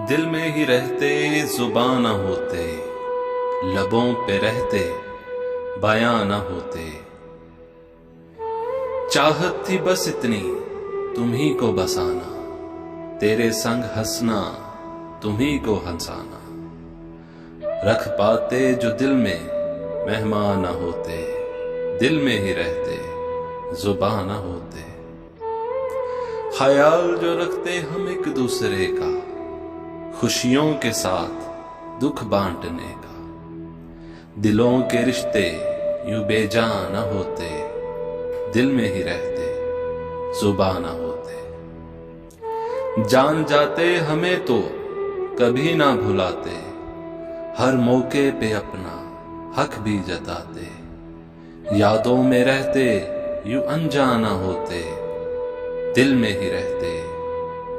दिल में ही रहते जुबान न होते, लबों पे रहते बयां न होते। चाहत थी बस इतनी तुम्ही को बसाना, तेरे संग हंसना तुम्ही को हंसाना। रख पाते जो दिल में मेहमान न होते, दिल में ही रहते जुबान न होते। ख्याल जो रखते हम एक दूसरे का, खुशियों के साथ दुख बांटने का। दिलों के रिश्ते यूं बेजान न होते, दिल में ही रहते जुबान न होते। जान जाते हमें तो कभी ना भुलाते, हर मौके पे अपना हक भी जताते। यादों में रहते यूं अनजाना होते, दिल में ही रहते